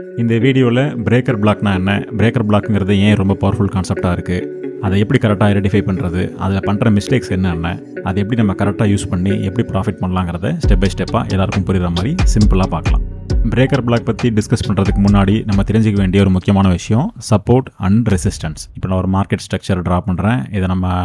இந்த வீடியோவில் பிரேக்கர் பிளாக்னா என்ன, பிரேக்கர் பிளாக்ங்கிறது ஏன் ரொம்ப பவர்ஃபுல் கான்செப்டாக இருக்குது, அதை எப்படி கரெக்டாக ஐடென்டிஃபை பண்ணுறது, அதில் பண்ணுற மிஸ்டேக்ஸ் என்னென்ன, அதை எப்படி நம்ம கரெக்டாக யூஸ் பண்ணி எப்படி ப்ராஃபிட் பண்ணலாங்கிறத ஸ்டெப் பை ஸ்டெப்பாக எல்லாருக்கும் புரிகிற மாதிரி சிம்பிளாக பார்க்கலாம். பிரேக்கர் பிளாக் பற்றி டிஸ்கஸ் பண்ணுறதுக்கு முன்னாடி நம்ம தெரிஞ்சிக்க வேண்டிய ஒரு முக்கியமான விஷயம் சப்போர்ட் அண்ட் ரெசிஸ்டன்ஸ். இப்போ நான் ஒரு மார்க்கெட் ஸ்ட்ரக்சர் ட்ரா பண்ணுறேன், இதை நம்ம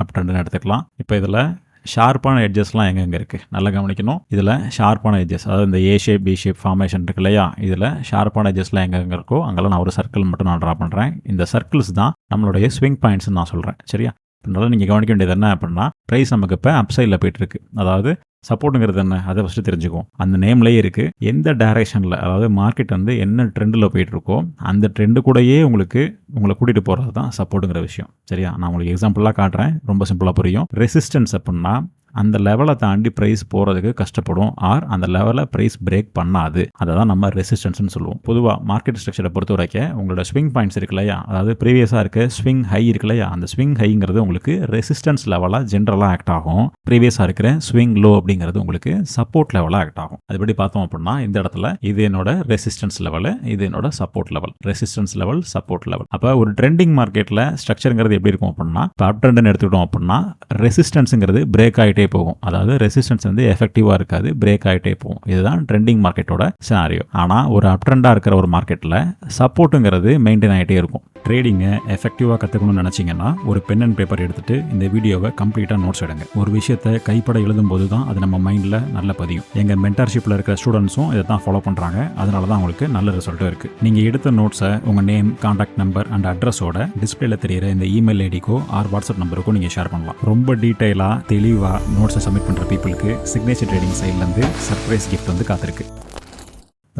அப் ட்ரெண்டுன்னு எடுத்துக்கலாம். இப்போ இதில் ஷார்ப்பான எட்ஜஸ்லாம் எங்கெங்கே இருக்குது நல்லா கவனிக்கணும். இதில் ஷார்ப்பான எட்ஜஸ், அதாவது இந்த ஏ ஷேப் பி ஷேப் ஃபார்மேஷன் இருக்கு இல்லையா, இதில் ஷார்ப்பான எட்ஜஸ்லாம் எங்கெங்கே இருக்கோ அங்கெல்லாம் நான் ஒரு சர்க்கிள் மட்டும் நான் ட்ரா பண்ணுறேன். இந்த சர்க்கிள்ஸ் தான் நம்மளுடைய ஸ்விங் பாயிண்ட்ஸ்னு நான் சொல்கிறேன். சரியா, அதனால நீங்கள் கவனிக்க வேண்டியது என்ன அப்படின்னா, ப்ரைஸ் நமக்கு இப்போ அப்சைடில் போயிட்டுருக்கு. அதாவது சப்போர்ட்டுங்கிறது என்ன அதை ஃபஸ்ட்டு தெரிஞ்சுக்குவோம். அந்த நேம்லேயே இருக்குது எந்த டைரக்ஷனில், அதாவது மார்க்கெட் வந்து என்ன ட்ரெண்டில் போயிட்டுருக்கோ அந்த ட்ரெண்டு கூடயே உங்களை கூட்டிகிட்டு போகிறது தான் சப்போர்ட்டுங்கிற விஷயம். சரியா, நான் உங்களுக்கு எக்ஸாம்பிளாக காட்டுறேன், ரொம்ப சிம்பிளாக புரியும். ரெசிஸ்டன்ஸ் அப்படின்னா அந்த லெவலை தாண்டி ப்ரைஸ் போகிறதுக்கு கஷ்டப்படும், ஆர் அந்த லெவலை ப்ரைஸ் பிரேக் பண்ணாது, அதை தான் நம்ம ரெசிஸ்டன்ஸ்னு சொல்லுவோம். பொதுவாக மார்க்கெட் ஸ்ட்ரக்சரை பொறுத்த வரைக்கும் உங்களோட ஸ்விங் பாயிண்ட்ஸ் இருக்கு இல்லையா, அதாவது ப்ரீவியஸாக இருக்க ஸ்விங் ஹை இருக்கு இல்லையா, அந்த ஸ்விங் ஹைங்கிறது உங்களுக்கு ரெசிஸ்டன்ஸ் லெவலாக ஜென்ரலாக ஆக்ட் ஆகும். ப்ரீவியஸாக இருக்கிற ஸ்விங் லோ அப்படிங்கிறது உங்களுக்கு சப்போர்ட் லெவலாக ஆக்ட் ஆகும். அதுபடி பார்த்தோம் அப்படின்னா இந்த இடத்துல இது என்னோட ரெசிஸ்டன்ஸ் லெவலு, இது என்னோட support level. Resistance level, support level. அப்போ ஒரு ட்ரெண்டிங் மார்க்கெட்டில் ஸ்ட்ரக்சருங்கிறது எப்படி இருக்கும் அப்படின்னா, இப்போ அப் ட்ரெண்டுன்னு எடுத்துக்கிட்டோம் அப்படின்னா ரெசிஸ்டன்ஸுங்கிறது பிரேக் ஆகிட்டே போகும். அதாவது ரெசிஸ்டன்ஸ் வந்து எஃபெக்டிவாக இருக்காது, பிரேக் ஆகிட்டே போகும். இதுதான் ட்ரெண்டிங் மார்க்கெட்டோட சினாரியோ. ஆனால் ஒரு அப் ட்ரெண்டாக இருக்கிற ஒரு மார்க்கெட்டில் சப்போர்ட்டுங்கிறது மெயின்டைன் ஆகிட்டே இருக்கும். ட்ரேடிங்கை எஃபெக்டிவாக கற்றுக்கணும்னு நினச்சிங்கன்னா ஒரு பென் அண்ட் பேப்பர் எடுத்துகிட்டு இந்த வீடியோவை கம்ப்ளீட்டாக நோட்ஸ் எடுங்க. ஒரு விஷயத்தை கைப்பட எழுதும்போது தான் அது நம்ம மைண்டில் நல்ல பதியும். எங்கள் மென்டர்ஷிப்பில் இருக்கிற ஸ்டூடெண்ட்ஸும் இதை தான் ஃபாலோ பண்ணுறாங்க, அதனால தான் அவங்களுக்கு நல்ல ரிசல்ட்டும் இருக்குது. நீங்கள் எடுத்த நோட்ஸை உங்கள் நேம், கான்டாக்ட் நம்பர் அண்ட் அட்ரஸோட டிஸ்பிளேல தெரியிற இந்த இமெயில் ஐடிக்கோ ஆர் வாட்ஸ்அப் நம்பருக்கோ நீங்கள் ஷேர் பண்ணலாம். ரொம்ப டீட்டெயிலாக தெளிவாக நோட்ஸை சப்மிட் பண்ணுற பீப்புளுக்கு சிக்னேச்சர் ட்ரேடிங் சைட்லேருந்து சர்ப்ரைஸ் கிஃப்ட் வந்து காத்திருக்கு.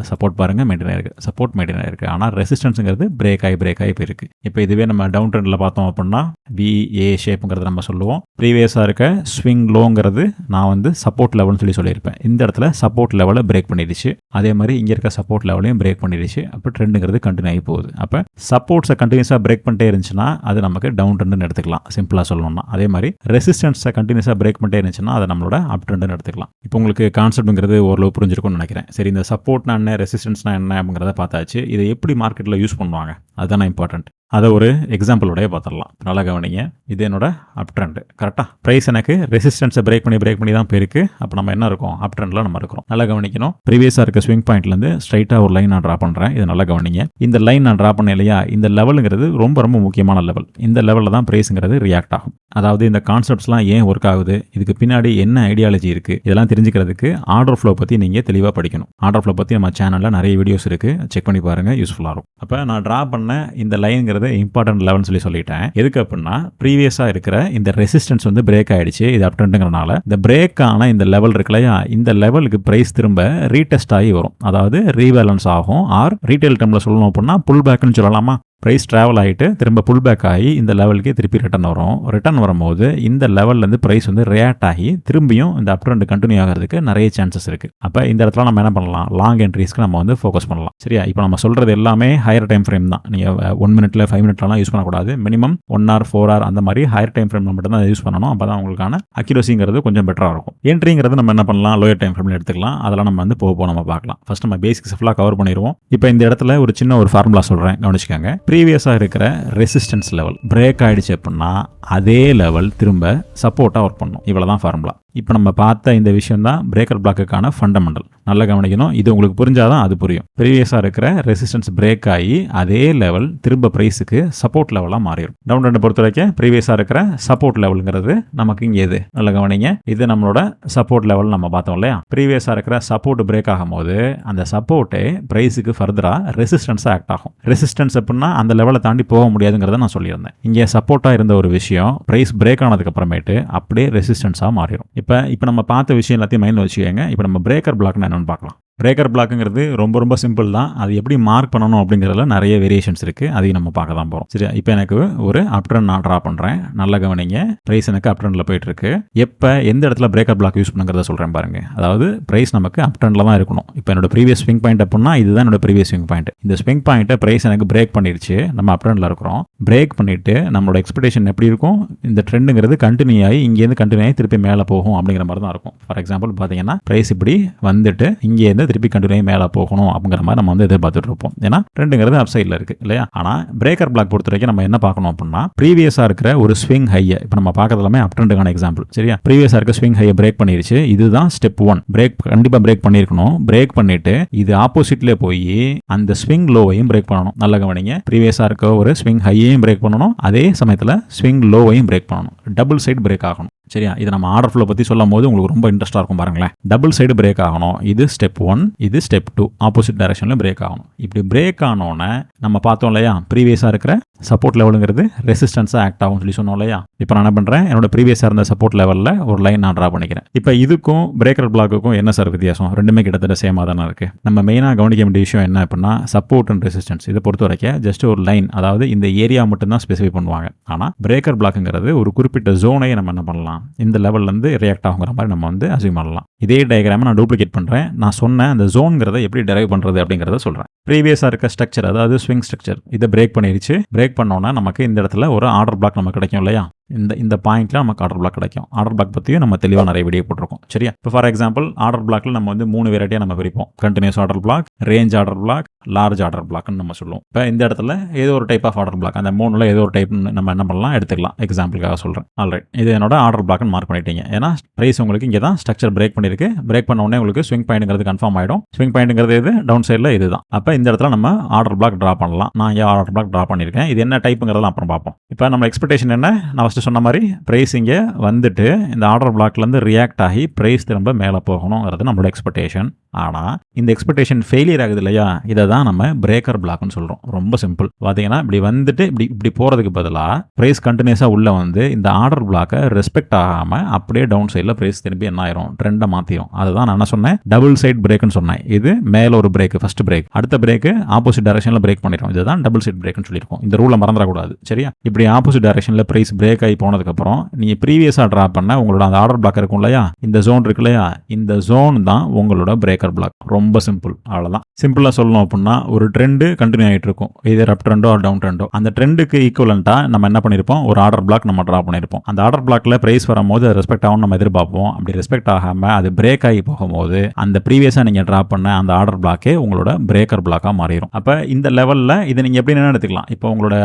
சப்போர்ட் பாருங்கள் மெயின்டைன் ஆயிருக்கு, சப்போர்ட் மெயின்டைன் ஆயிருக்கு. ஆனால் ரெசிஸ்டன்ஸுங்கிறது பிரேக் ஆகி போயிருக்கு. இப்போ இதுவே நம்ம டவுன் ட்ரெண்டில் பார்த்தோம் அப்படின்னா VA ஷேப்புங்கிறது நம்ம சொல்லுவோம். ப்ரீவியஸாக இருக்க ஸ்விங் லோங்கிறது நான் வந்து சப்போர்ட் லெவல்னு சொல்லியிருப்பேன். இந்த இடத்துல சப்போர்ட் லெவலை பிரேக் பண்ணிடுச்சு, அதே மாதிரி இங்கே இருக்க சப்போர்ட் லெவலையும் பிரேக் பண்ணிடுச்சு. அப்போ ட்ரெண்டுங்கிறது கண்டினியூ ஆகி போகுது. அப்போ சப்போர்ட்ஸை கண்டினியூஸாக பிரேக் பண்ணிட்டே இருந்துச்சுன்னா அது நமக்கு டவுன் ட்ரெண்டுன்னு எடுத்துக்கலாம், சிம்பிளாக சொல்லணும்னா. அதே மாதிரி ரெசிஸ்டன்ஸை கண்டினியூஸாக பிரேக் பண்ணிட்டே இருந்துச்சுன்னா அதை நம்மளோட அப் ட்ரெண்டுன்னு எடுத்துக்கலாம். இப்போ உங்களுக்கு கான்செப்ட்டுங்கிறது ஓரளவு புரிஞ்சிருக்கும்னு நினைக்கிறேன். சரி, இந்த சப்போர்ட்னா என்ன, ரெசிஸ்டன்ஸ்னா என்ன அப்படிங்கிறத பார்த்தாச்சு. இதை எப்படி மார்க்கெட்டில் யூஸ் பண்ணுவாங்க அதுதான் இம்பார்ட்டன்ட். அதை ஒரு எக்ஸாம்பிளோடய பார்த்துடலாம். நல்லா கவனிங்க, இது என்னோட அப் ட்ரெண்டு. கரெக்டாக ப்ரைஸ் எனக்கு ரெசிஸ்டன்ஸை பிரேக் பண்ணி தான் போயிருக்கு. அப்போ நம்ம என்ன இருக்கோம், அப் ட்ரெண்டில் நம்ம இருக்கிறோம். நல்லா கவனிக்கணும். ப்ரீவியஸாக இருக்க ஸ்விங் பாயிண்ட்லேருந்து ஸ்ட்ரைட்டாக ஒரு லைன் நான் ட்ரா பண்ணுறேன். இது நல்லா கவனிங்க. இந்த லைன் நான் ட்ரா பண்ணேன் இல்லையா, இந்த லெவலுங்கிறது ரொம்ப ரொம்ப முக்கியமான லெவல். இந்த லெவலில் தான் ப்ரைஸுங்கிறது ரியாக்ட் ஆகும். அதாவது இந்த கான்செப்ட்ஸ்லாம் ஏன் ஒர்க் ஆகுது, இதுக்கு பின்னாடி என்ன ஐடியாலஜி இருக்குது, இதெல்லாம் தெரிஞ்சுக்கிறதுக்கு ஆர்டர் ஃப்ளோ பற்றி நீங்கள் தெளிவாக படிக்கணும். ஆர்டர் ஃப்ளோ பற்றி நம்ம சேனலில் நிறைய வீடியோஸ் இருக்குது, செக் பண்ணி பாருங்கள், யூஸ்ஃபுல்லாக இருக்கும். அப்போ நான் ட்ரா பண்ண இந்த லைனுங்கிறது இம்பார்ட்டன்ட் லெவல்னு சொல்லிட்டேன். எதுக்கு அப்படின்னா ப்ரீவியஸாக இருக்கிற இந்த ரெசிஸ்டன்ஸ் வந்து பிரேக் ஆயிடுச்சு, இது அப் ட்ரெண்டுங்கிறனால இந்த பிரேக் ஆன இந்த லெவல் இருக்கு இல்லையா, இந்த லெவலுக்கு பிரைஸ் திரும்ப ரீடெஸ்ட் ஆகி வரும். அதாவது ரீபேலன்ஸ் ஆகும், ஆர் ரீட்டைல் டேர்மில் சொல்லணும் அப்படின்னா புல் பேக்னு சொல்லலாமா. ப்ரைஸ் ட்ராவல் ஆகிட்டு திரும்ப புல் பேக் ஆகி இந்த லெவலுக்கு திருப்பி ரிட்டர்ன் வரும். ரிட்டர்ன் வரும்போது இந்த லெவல்லேருந்து ப்ரைஸ் வந்து ரியாக்ட் ஆகி திரும்பியும் இந்த அப் ட்ரெண்ட் கண்டினியூ ஆகிறதுக்கு நிறைய சான்சஸ் இருக்குது. அப்போ இந்த இடத்துல நம்ம என்ன பண்ணலாம், லாங் என்ட்ரிஸ்க்கு நம்ம வந்து ஃபோக்கஸ் பண்ணலாம். சரியா, இப்போ நம்ம சொல்கிறது எல்லாமே ஹையர் டைம் ஃப்ரேம் தான். நீங்கள் 1 மினிட்ல 5 மினிட்லாம் யூஸ் பண்ணக்கூடாது. மினிமம் 1 hour 4 hour அந்த மாதிரி ஹையர் டைம் ஃப்ரேம் மட்டும் தான் யூஸ் பண்ணணும். அப்போ தான் உங்களுக்கான அக்யூரசிங்கிறது கொஞ்சம் பெட்டராக இருக்கும். என்ட்ரிங்கிறது நம்ம என்ன பண்ணலாம், லோயர் டைம் ஃப்ரேமில் எடுத்துக்கலாம். அதெல்லாம் நம்ம வந்து போக நம்ம பார்க்கலாம். ஃபர்ஸ்ட் நம்ம பேசிக்ஸ் ஃபுல்லாக கவர் பண்ணிடுவோம். இப்போ இந்த இடத்துல ஒரு சின்ன ஒரு ஃபார்முலா சொல்கிறேன், கவனிச்சுக்கோங்க. ப்ரீவியஸாக இருக்கிற ரெசிஸ்டன்ஸ் லெவல் பிரேக் ஆயிடுச்சு அப்படின்னா அதே லெவல் திரும்ப சப்போர்ட்டாக ஒர்க் பண்ணும். இவ்வளோதான் ஃபார்முலா. இப்போ நம்ம பார்த்த இந்த விஷயம் தான் பிரேக்கர் பிளாக்குக்கான ஃபண்டமெண்டல். நல்லா கவனிக்கணும், இது உங்களுக்கு புரிஞ்சாதான் அது புரியும். ப்ரீவியஸாக இருக்கிற ரெசிஸ்டன்ஸ் பிரேக் ஆகி அதே லெவல் திரும்ப ப்ரைஸுக்கு சப்போர்ட் லெவலாக மாறிடும். டவுன் ட்ரெண்டை பொறுத்த வரைக்கும் ப்ரீவியஸாக இருக்கிற சப்போர்ட் லெவலுங்கிறது நமக்கு இங்கே எது, நல்லா கவனிங்க, இது நம்மளோட சப்போர்ட் லெவல். நம்ம பார்த்தோம் இல்லையா, ப்ரீவியஸாக இருக்கிற சப்போர்ட் பிரேக் ஆகும்போது அந்த சப்போர்ட்டே ப்ரைஸுக்கு ஃபர்தராக ரெசிஸ்டன்ஸாக ஆக்ட் ஆகும். ரெசிஸ்டன்ஸ் அப்படின்னா அந்த லெவலை தாண்டி போக முடியாதுங்கிறத நான் சொல்லியிருந்தேன். இங்கே சப்போர்ட்டாக இருந்த ஒரு விஷயம் ப்ரைஸ் பிரேக் ஆனதுக்கு அப்புறமேட்டு அப்படியே ரெசிஸ்டன்ஸாக மாறிடும். இப்போ நம்ம பார்த்த விஷயம் எல்லாத்தையும் மைண்டில் வச்சுக்கோங்க. இப்போ நம்ம பிரேக்கர் பிளாக்னா என்னன்னு பார்க்கலாம். பிரேக்கர் பிளாக்குங்கிறது ரொம்ப ரொம்ப சிம்பிள் தான். அது எப்படி மார்க் பண்ணணும் அப்படிங்கிறதுல நிறைய வேரியேஷன்ஸ் இருக்குது, அதையும் நம்ம பார்க்க தான் போகிறோம். சரியா, இப்போ எனக்கு ஒரு அப் ட்ரெண்ட் நான் ட்ரா பண்ணுறேன். நல்லா கவனிங்க, ப்ரைஸ் எனக்கு அப் ட்ரெண்டில் போயிட்டுருக்கு. எப்போ எந்த இடத்துல பிரேக்கர் பிளாக் யூஸ் பண்ணுங்கிறத சொல்கிறேன் பாருங்கள். அதாவது ப்ரைஸ் நமக்கு அப் ட்ரெண்டில் தான் இருக்கணும். இப்போ என்னோட ப்ரீவியஸ் ஸ்விங் பாயிண்ட் அப்படின்னா இதுதான் என்னோட ப்ரீவியஸ் ஸ்விங் பாயிண்ட். இந்த ஸ்விங் பாயிண்ட்டை ப்ரைஸ் எனக்கு பிரேக் பண்ணிடுச்சு, நம்ம அப் ட்ரெண்டில் இருக்கிறோம். பிரேக் பண்ணிவிட்டு நம்மளோட எக்ஸ்பெக்டேஷன் எப்படி இருக்கும், இந்த ட்ரெண்டுங்கிறது கண்டினியூ ஆகி இங்கேருந்து கண்டினியூ ஆகி திருப்பி மேலே போகும் அப்படிங்கிற மாதிரி தான் இருக்கும். ஃபார் எக்ஸாம்பிள் பார்த்தீங்கன்னா ப்ரைஸ் இப்படி வந்துட்டு இங்கேருந்து திருப்பி கண்டினியூ மேலே போகணும் அப்படிங்கிற மாதிரி நம்ம வந்து எதிர்பார்த்துட்டு இருப்போம். ஏன்னா ட்ரெண்டுங்கிறது அப் சைடில் இருக்கு இல்லையா. ஆனால் பிரேக்கர் பிளாக் பொறுத்த வரைக்கும் நம்ம என்ன பார்க்கணும் அப்படின்னா ப்ரீவியஸாக இருக்கிற ஒரு ஸ்விங் ஹையை இப்போ நம்ம பார்க்கறது எல்லாமே அப் ட்ரெண்டுக்கான எக்ஸாம்பிள். சரியா, ப்ரீவியஸாக இருக்க ஸ்விங் ஹையை பிரேக் பண்ணிருச்சு. இதுதான் ஸ்டெப் 1. பிரேக் கண்டிப்பாக பிரேக் பண்ணியிருக்கணும். பிரேக் பண்ணிட்டு இது ஆப்போசிட்லேயே போய் அந்த ஸ்விங் லோவையும் பிரேக் பண்ணணும். நல்ல கவனிங்க, ப்ரீவியஸாக இருக்க ஒரு ஸ்விங் ஹையையும் பிரேக் பண்ணணும், அதே சமயத்தில் ஸ்விங் லோவையும் பிரேக் பண்ணணும். டபுள் சைடு பிரேக் ஆகணும். சரியா, இது நம்ம ஆர்டர் ஃப்ளோ பற்றி சொல்லும் போது உங்களுக்கு ரொம்ப இன்ட்ரெஸ்டாக இருக்கும் பாருங்களேன். டபுள் சைடு பிரேக் ஆகணும். இது ஸ்டெப் 1, இது ஸ்டெப் 2. ஆப்போசிட் டைரக்ஷனில் பிரேக் ஆகணும். இப்படி பிரேக் ஆனோன்னே நம்ம பார்த்தோம் இல்லையா, ப்ரீவியஸாக இருக்கிற சப்போர்ட் லெவலுங்கிறது ரெசிஸ்டன்ஸாக ஆக்ட் ஆகும்னு சொல்லி சொன்னோம் இல்லையா. இப்போ நான் என்ன பண்ணுறேன், என்னோட ப்ரீவியஸாக இருந்த சப்போர்ட் லெவலில் ஒரு லைன் நான் ட்ரா பண்ணிக்கிறேன். இப்போ இதுக்கும் பிரேக்கர் பிளாக்குக்கும் என்ன சார் வித்தியாசம்? ரெண்டுமே கிட்டத்தட்ட சேமாக தானே இருக்குது. நம்ம மெயினாக கவனிக்க வேண்டிய விஷயம் என்ன அப்படின்னா, சப்போர்ட் அண்ட் ரெசிஸ்டன்ஸ் இதை பொறுத்த வரைக்கும் ஜஸ்ட் ஒரு லைன், அதாவது இந்த ஏரியா மட்டும்தான் ஸ்பெசிஃபை பண்ணுவாங்க. ஆனால் பிரேக்கர் பிளாக்குங்கிறது ஒரு குறிப்பிட்ட ஜோனை நம்ம என்ன பண்ணலாம், இந்த லெவலில் ரியாக்ட் ஆகுங்கிற மாதிரி நம்ம வந்து அசியூம் பண்ணலாம். இதே டயக்ராமை நான் டூப்ளிகேட் பண்ணுறேன். நான் சொன்ன அந்த ஜோன்கிறத எப்படி டெரைவ் பண்ணுறது அப்படிங்கிறத சொல்கிறேன். ப்ரீவியஸாக இருக்க ஸ்ட்ரக்சர், அதாவது ஸ்விங் ஸ்ட்ரக்சர், இதை பிரேக் பண்ணிடுச்சு. பிரேக் பண்ணோன்னா நமக்கு இந்த இடத்துல ஒரு ஆர்டர் பிளாக் நமக்கு கிடைக்கும் இல்லையா. இந்த பாயிண்ட்ல நமக்கு ஆர்டர் பிளாக் கிடைக்கும். ஆர்டர் பிளாக் பற்றியும் நம்ம தெளிவாக நிறைய வீடியோ போட்டிருக்கோம். சரியா, இப்போ ஃபார் எக்ஸாம்பிள் ஆர்டர் பிளாக்ல நம்ம வந்து 3 வெரைட்டியாக நம்ம பிரிப்போம். Continuous order block, range order block, large order பிளாக்னு நம்ம சொல்லுவோம். இப்போ இந்த இடத்துல ஏதோ ஒரு டைப் ஆஃப் ஆர்டர் பிளாக், அந்த 3ல் ஏதோ ஒரு டைப் நம்ம என்ன பண்ணலாம் எடுத்துக்கலாம். எக்ஸாம்பிளுக்காக சொல்கிறேன். ஆல்ரைட், இது என்னோட ஆர்டர் பிளாக்னு மார்க் பண்ணிட்டீங்க. ஏன்னா ப்ரைஸ் உங்களுக்கு இங்கே தான் ஸ்ட்ரக்சர் பிரேக் பண்ணியிருக்கு. பிரேக் பண்ண உடனே உங்களுக்கு ஸ்விங் பாயிண்ட்ங்கிறது கன்ஃபார்ம் ஆகிடும். ஸ்விங் பாயிண்ட்ங்கிறது இது டவுன் சைடில் இதுதான். அப்போ இந்த இடத்துல நம்ம ஆர்டர் பிளாக் ட்ரா பண்ணலாம். நான் இங்கே ஆர்டர் பிளாக் ட்ரா பண்ணியிருக்கேன். இது என்ன டைப்புங்கிறதெல்லாம் அப்புறம் பார்ப்போம். இப்போ நம்ம எக்ஸ்பெக்டேஷன் என்ன, நான் ஃபஸ்ட்டு சொன்ன மாதிரி ப்ரைஸ் இங்கே வந்துட்டு இந்த ஆர்டர் பிளாக்லேருந்து ரியாக்ட் ஆகி ப்ரைஸ் திரும்ப மேலே போகணுங்கிறது நம்மளோட எக்ஸ்பெக்டேஷன். ஆனால் இந்த எக்ஸ்பெக்டேஷன் ஃபெயிலியர் ஆகுது இல்லையா, இதை தான் நம்ம பிரேக்கர் பிளாக்னு சொல்கிறோம். ரொம்ப சிம்பிள். பார்த்தீங்கன்னா இப்படி வந்துட்டு இப்படி போகிறதுக்கு பதிலாக ப்ரைஸ் கண்டினியூஸாக உள்ளே வந்து இந்த ஆர்டர் பிளாக்கை ரெஸ்பெக்ட் ஆகாமல் அப்படியே டவுன் சைடில் ப்ரைஸ் திரும்பி என்ன ஆயிரும், ட்ரெண்டை மாற்றிடும். அதுதான் நான் என்ன சொன்னேன், டபுள் சைட் பிரேக்னு சொன்னேன். இது மேலே ஒரு பிரேக், ஃபர்ஸ்ட் பிரேக், அடுத்த பிரேக்கு ஆப்போசிட் டைரக்ஷனில் பிரேக் பண்ணிடும். இதுதான் டபுள் சைட் பிரேக்னு சொல்லியிருக்கோம். இந்த ரூலை மறந்துடக்கூடாது. சரியா, இப்படி ஆப்போசிட் டைரக்ஷனில் ப்ரைஸ் பிரேக் ஆகி போனதுக்கப்புறம் நீங்கள் ப்ரீவியஸாக ட்ரா பண்ண உங்களோட அந்த ஆர்டர் பிளாக் இருக்கும் இல்லையா, இந்த ஜோன் இருக்கு இல்லையா, இந்த ஜோன் தான் உங்களோட பிரேக்கர் பிளாக். ரொம்ப சிம்பிள், அவ்வளோதான். சிம்பிளாக சொல்லணும் அப்படின்னா, ஒரு ட்ரெண்டு கண்டினியூ ஆகிட்டு இருக்கும், இது அப் ட்ரெண்டோ டவுன் ட்ரெண்டோ. அந்த ட்ரெண்டுக்கு ஈக்குவலண்ட்டாக நம்ம என்ன பண்ணியிருப்போம், ஒரு ஆர்டர் பிளாக் நம்ம ட்ரா பண்ணியிருப்போம். அந்த ஆர்டர் பிளாக்ல பிரைஸ் வரும்போது அது ரெஸ்பெக்ட் ஆகும் நம்ம எதிர்பார்ப்போம். அப்படி ரெஸ்பெக்ட் ஆகாமல் அது பிரேக் ஆகி போகும்போது அந்த ப்ரீவியஸாக நீங்கள் ட்ரா பண்ண அந்த ஆர்டர் பிளாக்கே உங்களோட பிரேக்கர் பிளாக்காக மாறிடும். அப்போ இந்த லெவலில் இதை நீங்கள் எப்படி எடுத்துக்கலாம், இப்போ உங்களோட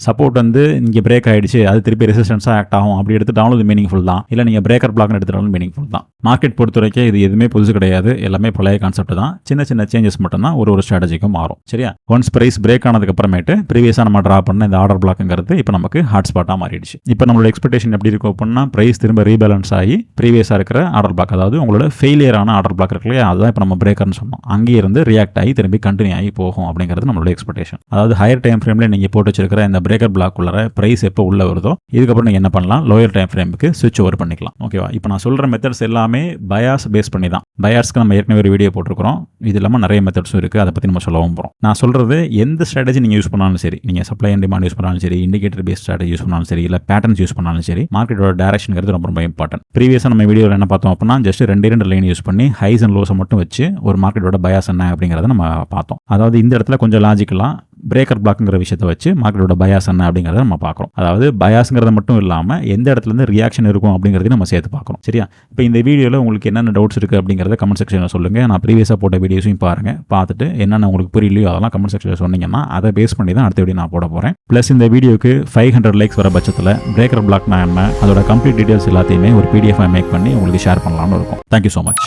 சப்போர்ட் வந்து இங்கே பிரேக் ஆகிடுச்சு, அது திருப்பி ரெசிஸ்டன்ஸாக ஆக்ட் ஆகும், அப்படி எடுத்துட்டாலும் இது மீனிங்ஃபுல் தான். இல்லை நீங்கள் பிரேக்கர் பிளாக்னு எடுத்துட்டாலும் மீனிங்ஃபுல் தான். மார்க்கெட் பொறுத்த வரைக்கும் இது எதுவுமே புதுசு கிடையாது, எல்லாமே பழைய கான்செப்ட் தான். சின்ன சின்ன சேஞ்சஸ் மட்டும் தான் ஒரு ஸ்ட்ராட்டஜிக்கும் மாறும். சரியா, ஒன்ஸ் பிரைஸ் பிரேக் ஆனதுக்கு அப்புறமேட்டு ப்ரீவியஸாக நம்ம ட்ரா பண்ண இந்த ஆர்டர் பிளாக்ங்கிறது இப்போ நமக்கு ஹாட் ஸ்பாட்டாக மாறிடுச்சு. இப்போ நம்மளோட எக்ஸ்பெக்டேஷன் எப்படி இருக்கும் அப்படின்னா, பிரைஸ் திரும்ப ரீபேலன்ஸ் ஆகி ப்ரீவியஸாக இருக்கிற ஆர்டர் பிளாக், அதாவது உங்களோட ஃபெயிலியரான ஆர்டர் பிளாக் இருக்கு இல்லையா, அதுதான் இப்போ நம்ம பிரேக்கர்னு சொன்னோம். அங்கே இருந்து ரியாக்ட் ஆகி திரும்பி கண்டினியூ ஆகி போகும் அப்படிங்கிறது நம்மளோட எக்ஸ்பெக்டேஷன். அதாவது ஹையர் டைம் ஃப்ரேம்ல நீங்கள் போட்டு வச்சிருக்கிற இந்த பிரேக்கர் பிளாக் உள்ள பிரைஸ் எப்போ உள்ள வருதோ இதுக்கப்புறம் நீங்கள் என்ன பண்ணலாம், லோயர் டைம் ஃப்ரேமுக்கு ஸ்விட்ச் ஓவர் பண்ணிக்கலாம். ஓகேவா, இப்போ நான் சொல்கிற மெத்தட்ஸ் எல்லாமே பயாஸ் பேஸ் பண்ணி தான். பயாஸ்க்கு நம்ம ஏற்கனவே ஒரு வீடியோ போட்டிருக்கிறோம். இது இல்லாமல் நிறைய மெத்தட்ஸும் இருக்குது, அதை பற்றி நம்ம சொல்லவும் போகிறோம். நான் சொல்கிறது எந்த ஸ்ட்ராட்டஜி நீங்கள் யூஸ் பண்ணாலும் சரி, நீங்கள் சப்ளை அண்ட் டிமாண்ட் யூஸ் பண்ணாலும் சரி, இண்டிகேட்டர் பேஸ்ட் ஸ்ட்ராட்டஜி யூஸ் பண்ணாலும் சரி, இல்லை பேட்டர்ன்ஸ் யூஸ் பண்ணாலும் சரி, மார்க்கெட்டோட டைரக்ஷனுங்கிறது ரொம்ப ரொம்ப இம்பார்ட்டன்ட். ப்ரீவியஸாக நம்ம வீடியோவில் என்ன பார்த்தோம் அப்படின்னா, ஜஸ்ட் ரெண்டு லைன் யூஸ் பண்ணி ஹைஸ் அண்ட் லோஸை மட்டும் வச்சு ஒரு மார்க்கெட்டோட பயாஸ் என்ன அப்படிங்கிறத நம்ம பார்த்தோம். அதாவது இந்த இடத்துல கொஞ்சம் லாஜிக்கலாக பிரேக்கர் பிளாக்ங்கிற விஷயத்தை வச்சு மார்க்கெட்டோட பயாஸ் என்ன அப்படிங்கிறத நம்ம பார்க்குறோம். அதாவது பயாஸ்ங்கிறத மட்டும் இல்லாமல் எந்த இடத்துலேருந்து ரியாக்ஷன் இருக்கும் அப்படிங்கிறதையும் நம்ம சேர்த்து பார்க்குறோம். சரியா, இப்போ இந்த வீடியோவில் உங்களுக்கு என்னென்ன டவுட்ஸ் இருக்குது அப்படிங்கிறத கமெண்ட் செக்ஷனில் சொல்லுங்கள். நான் ப்ரீவியஸாக போட்ட வீடியோஸையும் பாருங்கள், பார்த்துட்டு என்னென்ன உங்களுக்கு புரியலையோ அதெல்லாம் கமெண்ட் செக்ஷனில் சொன்னீங்கன்னா அதை பேஸ் பண்ணி தான் அடுத்த வீடியோ நான் போட போகிறேன். ப்ளஸ் இந்த வீடியோக்கு 500 லைக்ஸ் வர பட்சத்தில் பிரேக்கர் பிளாக்னா என்ன, அதோட கம்ப்ளீட் டீடைல்ஸ் எல்லாத்தையுமே ஒரு PDF மேக் பண்ணி உங்களுக்கு ஷேர் பண்ணலாம்னு இருக்கும். Thank you so much.